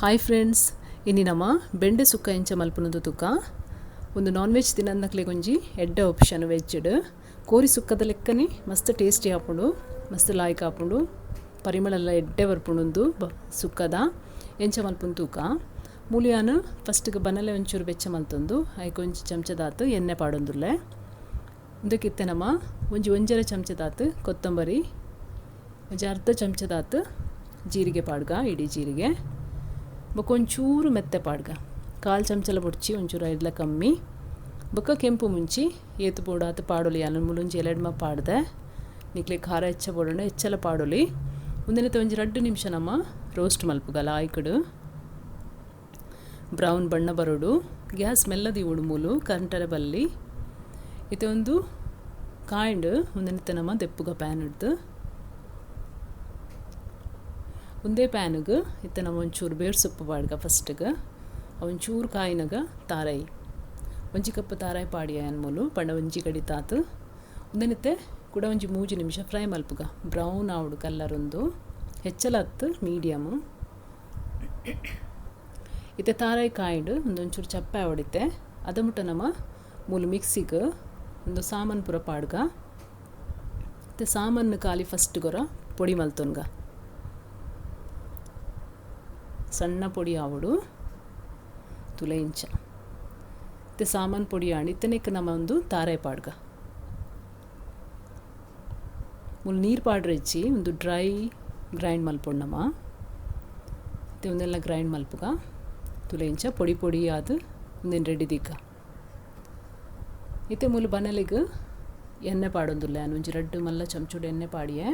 Hi friends, ಇನ್ನು ನಮ್ಮ ಬೆಂಡೆ ಸುಕ್ಕ ಎಂಚ ಮಲ್ಪುನದು ತುಕ ಒಂದು ನಾನ್ ವೆಜ್ ತಿನ್ನಕ್ಲೆ ಒಂಜಿ ಎಡ್ಡೆ ಆಪ್ಷನ್ ವೆಜ್ಡ್ ಕೋರಿ ಸುಕ್ಕದ ಲೆಕ್ಕನೆ ಮಸ್ತ್ ಟೇಸ್ಟಿ ಆಪುಂಡು, ಮಸ್ತ್ ಲಾಯ್ಕ್ ಆಪುಂಡು, ಪರಿಮಳ ಎಡ್ಡೆ ಬರ್ಪುಂಡು ಸುಕ್ಕದ ಎಂಚ ಮಲ್ಪುನ ತೂಕ ಮೂಲಿಯಾನು ಫಸ್ಟ್ಗೆ ಬನಲೆ ಒಂಚೂರು ಬೆಚ್ಚ ಮಲ್ತೊಂದು ಐಕೆ ಒಂಜಿ ಚಮಚದಾತು ಎಣ್ಣೆ ಪಾಡೊಂದುಲ್ಲೆ ಇದಕ್ಕಿತ್ತೆ ನಮ್ಮ ಒಂಜರ ಚಮಚದಾತು ಕೊತ್ತಂಬರಿ, ಒಂಜಿ ಅರ್ಧ ಚಮಚದಾತು ಜೀರಿಗೆ ಪಾಡ್ಗ, ಇಡೀ ಜೀರಿಗೆ ಬೊಕ್ಕ ಒಂಚೂರು ಮೆತ್ತೆ ಪಾಡ್ಗ, ಕಾಲು ಚಮಚಲ ಬುಡ್ಚಿ ಒಂಚೂರು ಐಡ್ಲ ಕಮ್ಮಿ ಬೊಕ್ಕ ಕೆಂಪು ಮುಂಚಿ ಏತು ಬೋಡಾತು ಪಾಡೊಲಿ ಅಲ್ಲ ಮುಳುಂಜಿ ಎಲೆಡ್ಮ ಪಾಡ್ದೆ ನಿಕ್ಲೆ ಖಾರ ಹೆಚ್ಚ ಬೋಡೋಣ ಹೆಚ್ಚಲ ಪಾಡೊಲಿ ಮುಂದಿನತ್ತೆ ಒಂಜಿ 2 ನಿಮಿಷ ನಮ್ಮ ರೋಸ್ಟ್ ಮಲ್ಪುಗಲ ಆಯ್ಕಡು ಬ್ರೌನ್ ಬಣ್ಣ ಬರೋಡು ಗ್ಯಾಸ್ ಮೆಲ್ಲದಿ ಉಡುಮೂಲು ಕರೆಂಟರ ಬಲ್ಲಿ ಇತ್ತೆ ಒಂದು ಕಾಯಿಂಡು ಮುಂದಿನತ್ತೆ ನಮ್ಮ ದೆಪ್ಪುಗ ಪ್ಯಾನ್ ಹಿಡ್ದು ಒಂದೇ ಪ್ಯಾನಿಗೆ ಇತ್ತೆ ನಾವು ಒಂಚೂರು ಬೇರು ಸೊಪ್ಪು ಪಾಡ್ಗ ಫಸ್ಟಿಗೆ ಒಂಚೂರು ಕಾಯಿನಾಗ ತಾರಾಯಿ ಒಂಜಿ ಕಪ್ ತಾರಾಯಿ ಪಾಡಿಯ ಅನ್ಮೂಲು ಪಂಡ ಒಂಜಿ ಕಡಿ ತಾತು ಒಂದನಿತ್ತೆ ಕೂಡ ಒಂಜಿ 3 ನಿಮಿಷ ಫ್ರೈ ಮಲ್ಪುಗ ಬ್ರೌನ್ ಆವಡು ಕಲ್ಲರ್ ಒಂದು ಹೆಚ್ಚಲ ಹತ್ತು ಮೀಡಿಯಮು ಇತ್ತೆ ತಾರಾಯಿ ಕಾಯಿಂಡು ಒಂಚೂರು ಚಪ್ಪೆ ಆವಡಿತ್ತೆ ಅದ ಮುಟ್ಟ ನಮ್ಮ ಮೂಲು ಮಿಕ್ಸಿಗೆ ಒಂದು ಸಾಮಾನು ಪೂರ ಪಾಡ್ಗ ಇತ್ತೆ ಸಾಮಾನು ಖಾಲಿ ಫಸ್ಟ್ ಗೊರ ಪೊಡಿ ಮಲ್ತೊನ್ಗ ಸಣ್ಣ ಪೊಡಿ ಆವಡು ತುಲೆ ಇಂಚ ಇತ್ತೆ ಸಾಮಾನು ಪೊಡಿ ಆಣಿ ಇತ್ತನೆಕ್ಕೆ ನಮ್ಮ ಒಂದು ತಾರಾಯಿ ಪಾಡ್ಗ ಮುಲ್ ನೀರು ಪಾಡ್ರೆಚ್ಚಿ ಒಂದು ಡ್ರೈ ಗ್ರೈಂಡ್ ಮಲ್ಪೊಂಡು ನಮ್ಮ ಇತ್ತೆ ಒಂದೆಲ್ಲ ಗ್ರೈಂಡ್ ಮಲ್ಪುಗ ತುಲೆ ಇಂಚ ಪೊಡಿ ಪೊಡಿ ಆದು ಒಂದೇನು ರೆಡಿ ದಿಕ್ಕ ಇತ್ತೆ ಮುಲು ಬನಲಿಗೆ ಎಣ್ಣೆ ಪಾಡೊಂದುಲ್ಲೆ ನಾನು ಒಂಜಿ 2 ಮಲ್ಲ ಚಮಚೂಡು ಎಣ್ಣೆ ಪಾಡಿಯೆ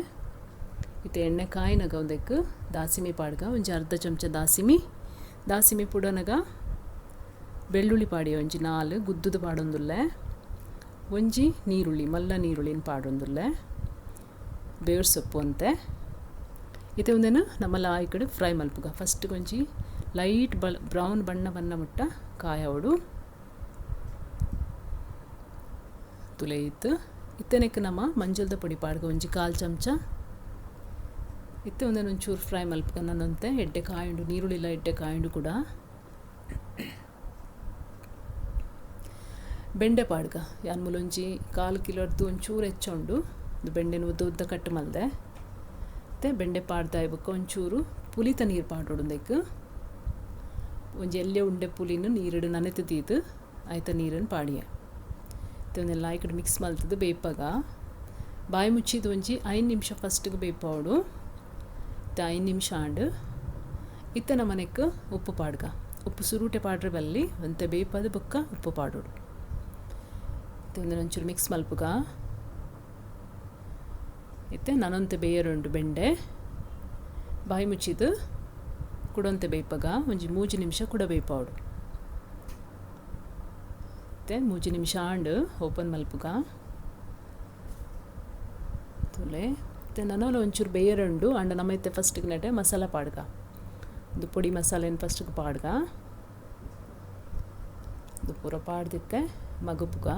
ಇತ್ತೆ ಎಣ್ಣೆ ಕಾಯಿನಾಗ ಒಂದಕ್ಕೆ ದಾಸಿಮಿ ಪಾಡ್ಗ ಒಂಜಿ ಅರ್ಧ ಚಮಚ ದಾಸಿಮಿ ಪುಡನಗ ಬೆಳ್ಳುಳ್ಳಿ ಪಾಡಿಯ ಒಂಜಿ 4 ಗುದ್ದುದು ಪಾಡೊಂದುಲ್ಲೆ ಒಂಜಿ ನೀರುಳ್ಳಿ ಮಲ್ಲ ನೀರುಳ್ಳಿನ ಪಾಡೊಂದುಲ್ಲೆ ಬೇರು ಸೊಪ್ಪು ಅಂತೆ ಇತ್ತೆ ಒಂದೇನು ನಮ್ಮಲ್ಲ ಆಯ್ಕಡೆ ಫ್ರೈ ಮಲ್ಪುಗ ಫಸ್ಟ್ ಒಂಜಿ ಲೈಟ್ ಬ್ರೌನ್ ಬಣ್ಣ ಮುಟ್ಟ ಕಾಯವಡು ತುಲೆ ಇತ್ತು ಇತ್ತೆನೆಕ್ಕೆ ನಮ್ಮ ಮಂಜಲ್ದ ಪೊಡಿ ಪಾಡ್ಗ ಒಂಜಿ 1/4 ಚಮಚ ಇತ್ತೆ ಒಂದೇನು ಒಂಚೂರು ಫ್ರೈ ಮಲ್ಪುಗ ನನ್ನಂತೆ ಎಡ್ಡೆ ಕಾಯಿಂಡು ನೀರುಳ್ಳಿಲ್ಲ ಎಡ್ಡೆ ಕಾಯಿಂಡು ಕೂಡ ಬೆಂಡೆ ಪಾಡ್ಗ ಯಾನ್ ಮೂಲೊಂಜಿ 1/4 ಕಿಲೋರ್ದು ಒಂಚೂರು ಹೆಚ್ಚೊಂಡು ಬೆಂಡೆನ ಉದ್ದ ಕಟ್ಟು ಮಲ್ದೆ ಮತ್ತು ಬೆಂಡೆ ಪಾಡ್ದ ಇವಾಗ ಒಂಚೂರು ಪುಲಿತ ನೀರು ಪಾಡೋಡಕ್ಕೆ ಒಂಜಿ ಎಲ್ಲೆ ಉಂಡೆ ಪುಲಿನ ನೀರಿಡು ನನೆತು ತೀದು ಆಯ್ತ ನೀರನ್ನು ಪಾಡಿಯ ಇದನ್ನೆಲ್ಲ ಈ ಕಡೆ ಮಿಕ್ಸ್ ಮಲ್ತದ್ದು ಬೇಯ್ಪಾಗ ಬಾಯಿ ಮುಚ್ಚಿದ್ದು ಒಂಜಿ 5 ನಿಮಿಷ ಫಸ್ಟಿಗೆ ಬೇಯ್ಪಾವಡು 5 ನಿಮಿಷ ಆಂಡು ಇತ್ತ ನಮ್ಮನೆಕ್ಕೆ ಉಪ್ಪು ಪಾಡ್ಗ ಉಪ್ಪು ಸುರುಟೆ ಪಾಡ್ರೆ ಬಲ್ಲಿ ಒಂತೆ ಬೇಯ್ಪದ ಬೊಕ್ಕ ಉಪ್ಪು ಪಾಡೋಡು ಇತ್ತೆ ಒಂಚೂರು ಮಿಕ್ಸ್ ಮಲ್ಪುಗ ಇತ್ತೆ ನಾನೊಂತೆ ಬೇಯರುಂಡು ಬೆಂಡೆ ಬಾಯಿ ಮುಚ್ಚಿದ್ದು ಕುಡೊಂತೆ ಬೇಯ್ಪಾಗ ಒಂಜಿ 3 ನಿಮಿಷ ಕೂಡ ಬೇಯ್ಪಾವಡು ಇತ್ತೆ 3 ನಿಮಿಷ ಆಂಡು ಓಪನ್ ಮಲ್ಪುಗ ತುಲೆ ಮತ್ತು ನನೋಲ ಒಂಚೂರು ಬೇಯರುಂಡು ಅಂಡ ನಮ್ಮ ಇತ್ತೆ ಫಸ್ಟಿಗೆ ನೆಟ್ಟೆ ಮಸಾಲ ಪಾಡ್ಗ ಒಂದು ಪೊಡಿ ಮಸಾಲೆನ ಫಸ್ಟಿಗೆ ಪಾಡ್ಗ ಅದು ಪೂರ ಪಾಡ್ದಿತ್ತೆ ಮಗುಪುಗ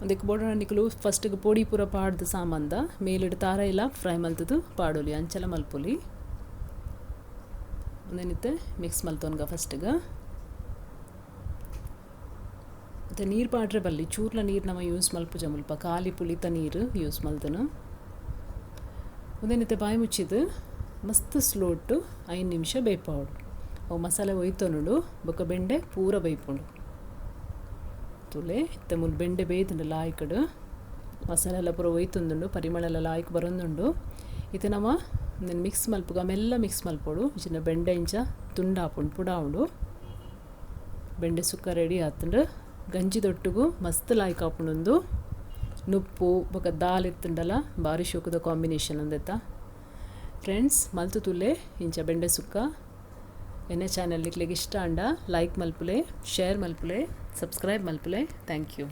ಅದಕ್ಕೆ ಬೋಡೋಣ ನಿಕ್ಕಲು ಫಸ್ಟಿಗೆ ಪೊಡಿ ಪೂರ ಪಾಡ್ದು ಸಾಮಾನ್ದ ಮೇಲಿಡು ತಾರ ಇಲ್ಲ ಫ್ರೈ ಮಲ್ತದು ಪಾಡೋಲಿ ಅಂಚಲ ಮಲ್ಪೊಲಿ ಒಂದೇನಿತ್ತೆ ಮಿಕ್ಸ್ ಮಲ್ತೊನ್ಗ ಫಸ್ಟಿಗೆ ಮತ್ತು ನೀರು ಪಾಡ್ರೆ ಬಲ್ಲಿ ಚೂರ್ಲ ನೀರು ನಮ್ಮ ಯೂಸ್ ಮಲ್ಪುಜ ಮುಲ್ಪ ಖಾಲಿ ಪುಲಿತ ನೀರು ಯೂಸ್ ಮಲ್ತನು ಒಂದೇನಿತ್ತೆ ಬಾಯಿ ಮುಚ್ಚಿದ್ದು ಮಸ್ತ್ ಸ್ಲೋಟು 5 ನಿಮಿಷ ಬೇಯ್ಪಾವಡು ಅವು ಮಸಾಲೆ ಒಯ್ತೊನುಡು ಬೊಕ್ಕ ಬೆಂಡೆ ಪೂರ ಬೇಯ್ಪುಂಡು ತುಲೆ ಇತ್ತೆ ಮುಲ್ ಬೆಂಡೆ ಬೇಯ್ತುಂಡು ಲಾಯ್ಕಡು ಮಸಾಲೆ ಎಲ್ಲ ಪೂರ ಒಯ್ತುಂದುಂಡು ಪರಿಮಳ ಎಲ್ಲ ಲಾಯ್ಕ್ ಬರೊಂದುಂಡು ಇತ್ತೆ ನಮ್ಮ నేను ಮಿಕ್ಸ್ ಮಲ್ಪುಗ ಮೆಲ್ಲ ಮಿಕ್ಸ್ ಮಲ್ಪೊಡು ಚಿನ್ನ ಬೆಂಡೆ ಇಂಚ ತುಂಡಾಪುಂಡು ಪುಡಾವುಂಡು ಬೆಂಡೆ ಸುಕ್ಕ ರೆಡಿ ಆತುಂಡು ಗಂಜಿ ದೊಟ್ಟುಗು ಮಸ್ತ್ ಲಾಯ್ಕ್ ಆಪುಂಡು ನುಪ್ಪು ಬೊಕ ದಾಲ್ ಇತ್ತುಂಡಲ ಬಾರಿ ಶೋಕದ ಕಾಂಬಿನೇಷನ್ ಒಂದೆತ್ತ ಫ್ರೆಂಡ್ಸ್ ಮಲ್ತು ತುಲೆ ಇಂಚ ಬೆಂಡೆ ಸುಕ್ಕ ಎನ್ನೆ ಚಾನಲ್ ಇಕ್ಲಿಗೆ ಇಷ್ಟ ಅಂಡ ಲೈಕ್ ಮಲ್ಪುಲೆ ಶೇರ್ ಮಲ್ಪುಲೆ ಸಬ್ಸ್ಕ್ರೈಬ್ ಮಲ್ಪುಲೆ ಥ್ಯಾಂಕ್ ಯು.